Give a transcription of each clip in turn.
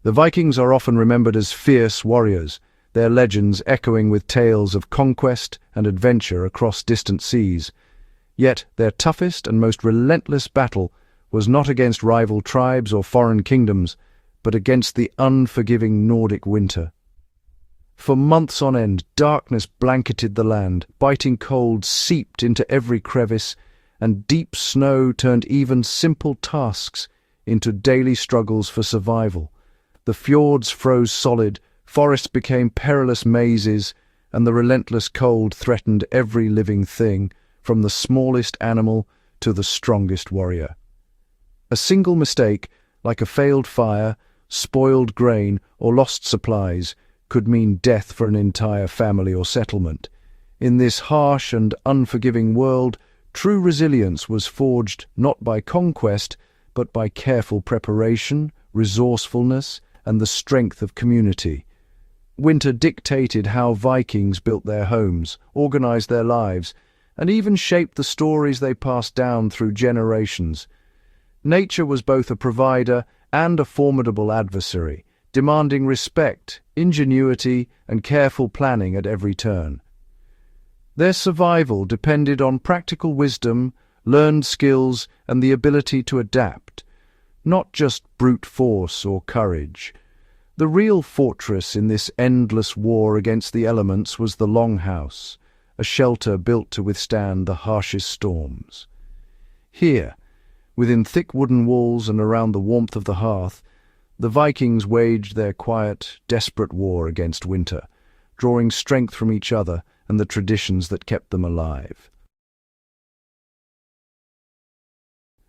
The Vikings are often remembered as fierce warriors, their legends echoing with tales of conquest and adventure across distant seas. Yet their toughest and most relentless battle was not against rival tribes or foreign kingdoms, but against the unforgiving Nordic winter. For months on end, darkness blanketed the land, biting cold seeped into every crevice, and deep snow turned even simple tasks into daily struggles for survival. The fjords froze solid, forests became perilous mazes, and the relentless cold threatened every living thing, from the smallest animal to the strongest warrior. A single mistake, like a failed fire, spoiled grain, or lost supplies, could mean death for an entire family or settlement. In this harsh and unforgiving world, true resilience was forged not by conquest, but by careful preparation, resourcefulness, and the strength of community. Winter dictated how Vikings built their homes, organized their lives, and even shaped the stories they passed down through generations. Nature was both a provider and a formidable adversary, demanding respect, ingenuity, and careful planning at every turn. Their survival depended on practical wisdom, learned skills, and the ability to adapt, not just brute force or courage. The real fortress in this endless war against the elements was the Longhouse, a shelter built to withstand the harshest storms. Here, within thick wooden walls and around the warmth of the hearth, the Vikings waged their quiet, desperate war against winter, drawing strength from each other and the traditions that kept them alive.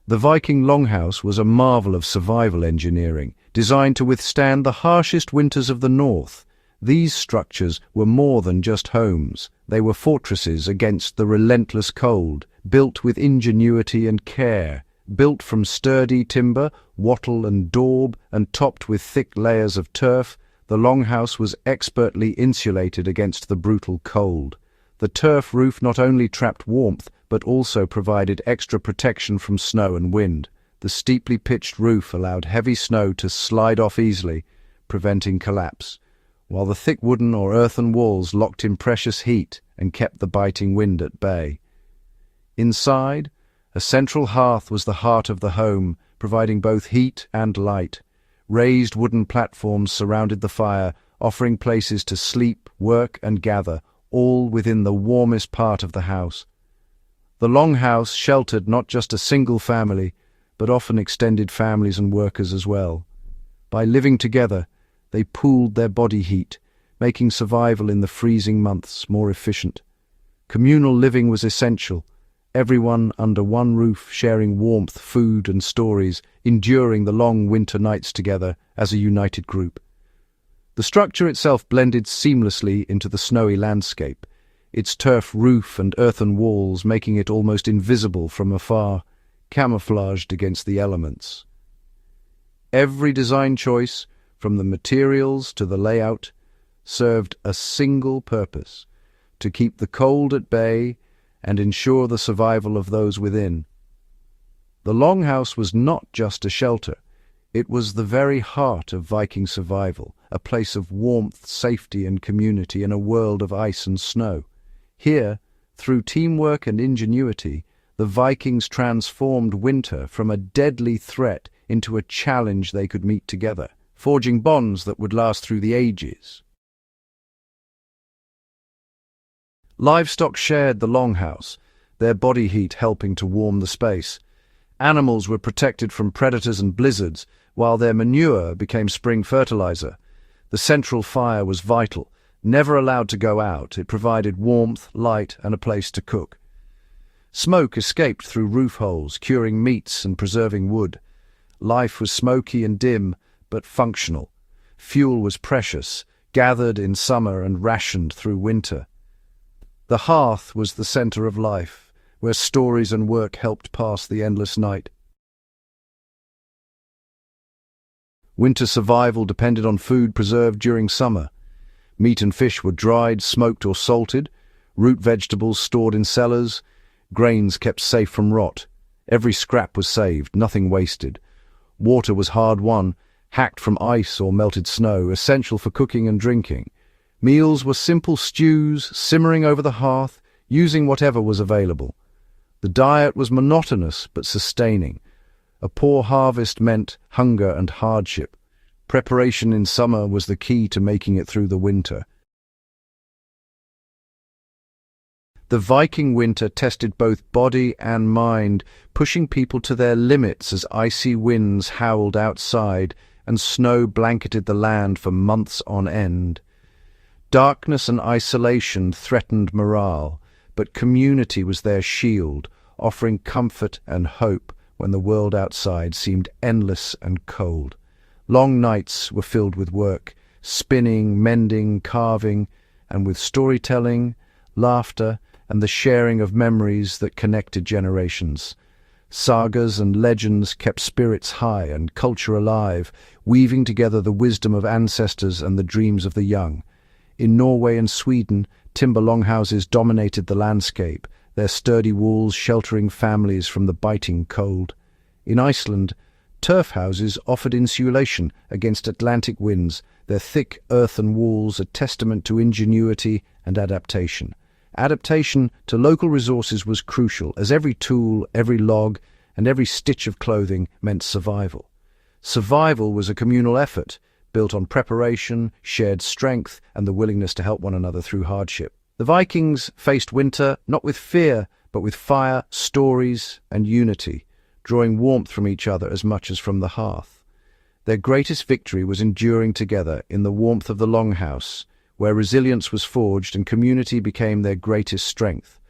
The Viking longhouse was a marvel of survival engineering, designed to withstand the harshest winters of the north. These structures were more than just homes. They were fortresses against the relentless cold, built with ingenuity and care, built from sturdy timber, wattle and daub, and topped with thick layers of turf. The longhouse was expertly insulated against the brutal cold. The turf roof not only trapped warmth, but also provided extra protection from snow and wind. The steeply pitched roof allowed heavy snow to slide off easily, preventing collapse, while the thick wooden or earthen walls locked in precious heat and kept the biting wind at bay. Inside, a central hearth was the heart of the home, providing both heat and light. Raised wooden platforms surrounded the fire, offering places to sleep, work, and gather, all within the warmest part of the house. The longhouse sheltered not just a single family, but often extended families and workers as well. By living together, they pooled their body heat, making survival in the freezing months more efficient. Communal living was essential, everyone under one roof sharing warmth, food, and stories, enduring the long winter nights together as a united group. The structure itself blended seamlessly into the snowy landscape, its turf roof and earthen walls making it almost invisible from afar, camouflaged against the elements. Every design choice, from the materials to the layout, served a single purpose: to keep the cold at bay and ensure the survival of those within. The longhouse was not just a shelter, it was the very heart of Viking survival, a place of warmth, safety, and community in a world of ice and snow. Here, through teamwork and ingenuity, the Vikings transformed winter from a deadly threat into a challenge they could meet together, forging bonds that would last through the ages. Livestock shared the longhouse, their body heat helping to warm the space. Animals were protected from predators and blizzards, while their manure became spring fertilizer. The central fire was vital. Never allowed to go out, it provided warmth, light, and a place to cook. Smoke escaped through roof holes, curing meats and preserving wood. Life was smoky and dim, but functional. Fuel was precious, gathered in summer and rationed through winter. The hearth was the center of life, where stories and work helped pass the endless night. Winter survival depended on food preserved during summer. Meat and fish were dried, smoked, or salted, root vegetables stored in cellars, grains kept safe from rot. Every scrap was saved, nothing wasted. Water was hard won, hacked from ice or melted snow, essential for cooking and drinking. Meals were simple stews, simmering over the hearth, using whatever was available. The diet was monotonous but sustaining. A poor harvest meant hunger and hardship. Preparation in summer was the key to making it through the winter. The Viking winter tested both body and mind, pushing people to their limits as icy winds howled outside and snow blanketed the land for months on end. Darkness and isolation threatened morale, but community was their shield, offering comfort and hope when the world outside seemed endless and cold. Long nights were filled with work, spinning, mending, carving, and with storytelling, laughter, and the sharing of memories that connected generations. Sagas and legends kept spirits high and culture alive, weaving together the wisdom of ancestors and the dreams of the young. In Norway and Sweden, timber longhouses dominated the landscape, their sturdy walls sheltering families from the biting cold. In Iceland, turf houses offered insulation against Atlantic winds, their thick earthen walls a testament to ingenuity and adaptation. Adaptation to local resources was crucial, as every tool, every log, and every stitch of clothing meant survival. Survival was a communal effort, built on preparation, shared strength, and the willingness to help one another through hardship. The Vikings faced winter not with fear, but with fire, stories, and unity, drawing warmth from each other as much as from the hearth. Their greatest victory was enduring together in the warmth of the longhouse, where resilience was forged and community became their greatest strength.